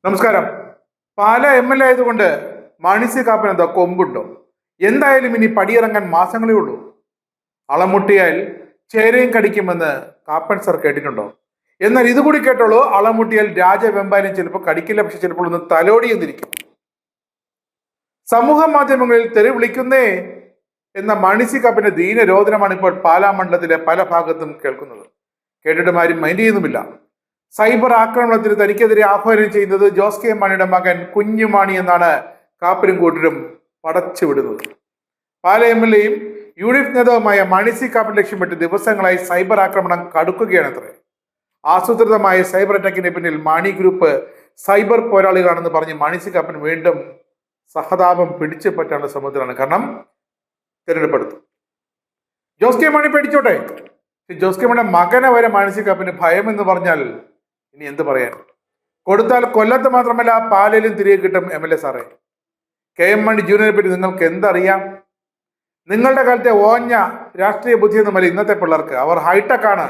നമസ്കാരം. പാല MLA ആയതുകൊണ്ട് Mani C Kappan എന്താ കൊമ്പുണ്ടോ? എന്തായാലും ഇനി പടിയിറങ്ങാൻ മാസങ്ങളേ ഉള്ളൂ. അളമുട്ടിയാൽ ചേരയും കടിക്കുമെന്ന് കാപ്പൻ സർ കേട്ടിട്ടുണ്ടോ? എന്നാൽ ഇതുകൂടി കേട്ടോളൂ, അളമുട്ടിയാൽ രാജവെമ്പാലും ചിലപ്പോൾ കടിക്കില്ല, പക്ഷെ ചിലപ്പോൾ ഒന്ന് തലോടി എന്നിരിക്കും. സമൂഹ മാധ്യമങ്ങളിൽ തെറി വിളിക്കുന്നേ എന്ന മാണി സി കാപ്പന്റെ ദീനരോധനമാണ് ഇപ്പോൾ പാലാ മണ്ഡലത്തിലെ പല ഭാഗത്തും കേൾക്കുന്നത്. കേട്ടിട്ടും ആരും മൈൻഡ് ചെയ്യുന്നുമില്ല. സൈബർ ആക്രമണത്തിന് തനിക്കെതിരെ ആഹ്വാനം ചെയ്യുന്നത് ജോസ് കെ മാണിയുടെ മകൻ കുഞ്ഞുമാണി എന്നാണ് കാപ്പനും കൂട്ടരും പടച്ചുവിടുന്നത്. പാല MLAയും UDF നേതാവുമായ മാണി സി കാപ്പൻ ലക്ഷ്യമിട്ട് ദിവസങ്ങളായി സൈബർ ആക്രമണം കടുക്കുകയാണത്രേ. ആസൂത്രിതമായ സൈബർ അറ്റാക്കിന് പിന്നിൽ മാണി ഗ്രൂപ്പ് സൈബർ പോരാളികളാണെന്ന് പറഞ്ഞ് മാണി സി കാപ്പൻ വീണ്ടും സഹതാപം പിടിച്ചു പറ്റാനുള്ള ശ്രമത്തിലാണ്. കാരണം തിരഞ്ഞെടുപ്പെടുത്തു. ജോസ് കെ മാണി പേടിച്ചോട്ടെ, ജോസ് കെ മാണിയുടെ മകനെ വരെ മാണി സി കാപ്പന് ഭയം എന്ന് പറഞ്ഞാൽ ഇനി എന്ത് പറയാൻ? കൊടുത്താൽ കൊല്ലത്ത് മാത്രമല്ല പാലയിലും തിരികെ കിട്ടും. MLA സാറേ, KM മാണി ജൂനിയറെ പറ്റി നിങ്ങൾക്ക് എന്തറിയാം? നിങ്ങളുടെ കാലത്തെ ഓഞ്ഞ രാഷ്ട്രീയ ബുദ്ധിയൊന്നുമല്ല ഇന്നത്തെ പിള്ളേർക്ക്. അവർ ഹൈടെക് ആണ്.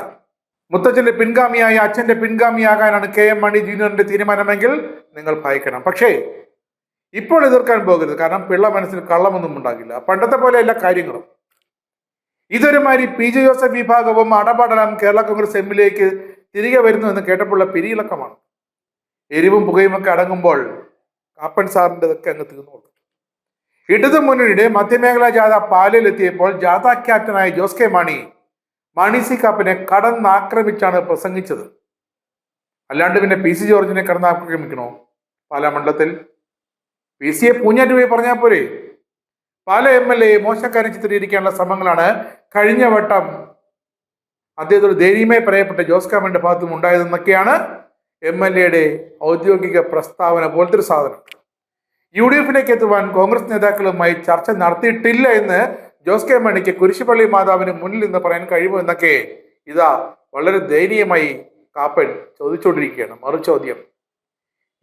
മുത്തച്ഛന്റെ പിൻഗാമിയായി അച്ഛന്റെ പിൻഗാമിയാകാനാണ് KM മാണി ജൂനിയറിന്റെ തീരുമാനമെങ്കിൽ നിങ്ങൾ ഭയക്കണം. പക്ഷേ ഇപ്പോൾ എതിർക്കാൻ പോകരുത്. കാരണം പിള്ള മനസ്സിൽ കള്ളമൊന്നും ഉണ്ടാകില്ല. പണ്ടത്തെ പോലെ എല്ലാ കാര്യങ്ങളും. ഇതൊരുമാതിരി PJ ജോസഫ് വിഭാഗവും അടപടലം കേരള കോൺഗ്രസ് എമ്മിലേക്ക് തിരികെ വരുന്നു എന്ന് കേട്ടപ്പോഴുള്ള പിരിയിളക്കമാണ്. എരിവും പുകയുമൊക്കെ അടങ്ങുമ്പോൾ കാപ്പൻ സാറിൻ്റെതൊക്കെ അങ്ങ് തീർന്നോളൂ. ഇടതു മുന്നണിയുടെ മധ്യമേഖലാ ജാഥ പാലയിലെത്തിയപ്പോൾ ജാഥ ക്യാപ്റ്റനായ ജോസ് കെ മാണി സി കാപ്പനെ കടന്നാക്രമിച്ചാണ് പ്രസംഗിച്ചത്. അല്ലാണ്ട് പിന്നെ PC ജോർജിനെ കടന്നാക്രമിക്കണോ? പാലാ മണ്ഡലത്തിൽ PC പൂഞ്ഞാറ്റ് പോയി പറഞ്ഞാൽ പോരെ? പാല MLA മോശക്കാരൻ ചിത്രീകരിക്കാനുള്ള ശ്രമങ്ങളാണ് കഴിഞ്ഞ വട്ടം അദ്ദേഹത്തോട് ധൈര്യമായി പറയപ്പെട്ട ജോസ് കാപ്പന്റെ ഭാഗത്തും ഉണ്ടായതെന്നൊക്കെയാണ് MLAയുടെ ഔദ്യോഗിക പ്രസ്താവന. പോലത്തെ ഒരു സാധനം. UDFിലേക്ക് എത്തുവാൻ കോൺഗ്രസ് നേതാക്കളുമായി ചർച്ച നടത്തിയിട്ടില്ല എന്ന് ജോസ് കെ മാണിക്ക് കുരിശുപള്ളി മാതാവിന് മുന്നിൽ നിന്ന് പറയാൻ കഴിയുമോ എന്നൊക്കെ ഇതാ വളരെ ദയനീയമായി കാപ്പൻ ചോദിച്ചുകൊണ്ടിരിക്കുകയാണ്. മറുചോദ്യം,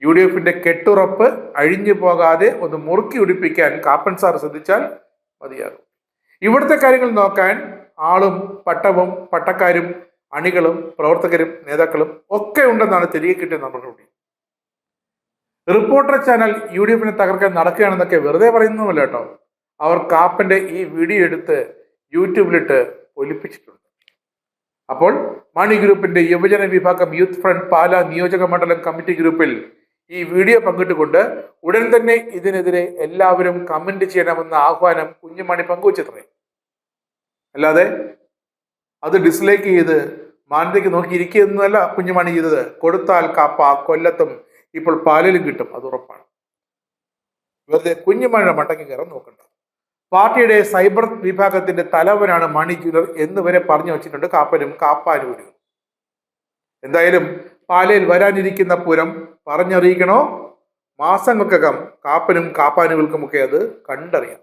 UDFിന്റെ കെട്ടുറപ്പ് അഴിഞ്ഞു പോകാതെ ഒന്ന് മുറുക്കി ഉടിപ്പിക്കാൻ കാപ്പൻ സാർ ശ്രദ്ധിച്ചാൽ മതിയാകും. ഇവിടുത്തെ കാര്യങ്ങൾ നോക്കാൻ ആളും പട്ടവും പട്ടക്കാരും അണികളും പ്രവർത്തകരും നേതാക്കളും ഒക്കെ ഉണ്ടെന്നാണ് തിരികെ കിട്ടിയ നമ്മുടെ റിപ്പോർട്ടർ ചാനൽ. UDFിനെ തകർക്കാൻ നടക്കുകയാണെന്നൊക്കെ വെറുതെ പറയുന്നതല്ല കേട്ടോ. അവർ കാപ്പന്റെ ഈ വീഡിയോ എടുത്ത് യൂട്യൂബിലിട്ട് ഒലിപ്പിച്ചിട്ടുണ്ട്. അപ്പോൾ മാണി ഗ്രൂപ്പിന്റെ യുവജന വിഭാഗം യൂത്ത് ഫ്രണ്ട് പാലാ നിയോജക മണ്ഡലം കമ്മിറ്റി ഗ്രൂപ്പിൽ ഈ വീഡിയോ പങ്കിട്ടുകൊണ്ട് ഉടൻ തന്നെ ഇതിനെതിരെ എല്ലാവരും കമന്റ് ചെയ്യണമെന്ന ആഹ്വാനം കുഞ്ഞുമാണി പങ്കുവച്ചത്രേ. അല്ലാതെ അത് ഡിസ്ലൈക്ക് ചെയ്ത് മാനത്തേക്ക് നോക്കിയിരിക്കുന്നതല്ല കുഞ്ഞുമാണി ചെയ്തത്. കൊടുത്താൽ കാപ്പ കൊല്ലത്തും ഇപ്പോൾ പാലയിലും കിട്ടും, അത് ഉറപ്പാണ്. വെറുതെ കുഞ്ഞുമാണിയുടെ മണ്ടയ്ക്ക് കയറാൻ നോക്കണ്ട. പാർട്ടിയുടെ സൈബർ വിഭാഗത്തിന്റെ തലവനാണ് മാണി ജൂനിയർ എന്ന് വരെ പറഞ്ഞു വച്ചിട്ടുണ്ട് കാപ്പനും കാപ്പാനൂരും. എന്തായാലും പാലയിൽ വരാനിരിക്കുന്ന പൂരം പറഞ്ഞറിയിക്കണോ? മാസങ്ങൾക്കകം കാപ്പനും കാപ്പാനുകൾക്കുമൊക്കെ അത് കണ്ടറിയാം.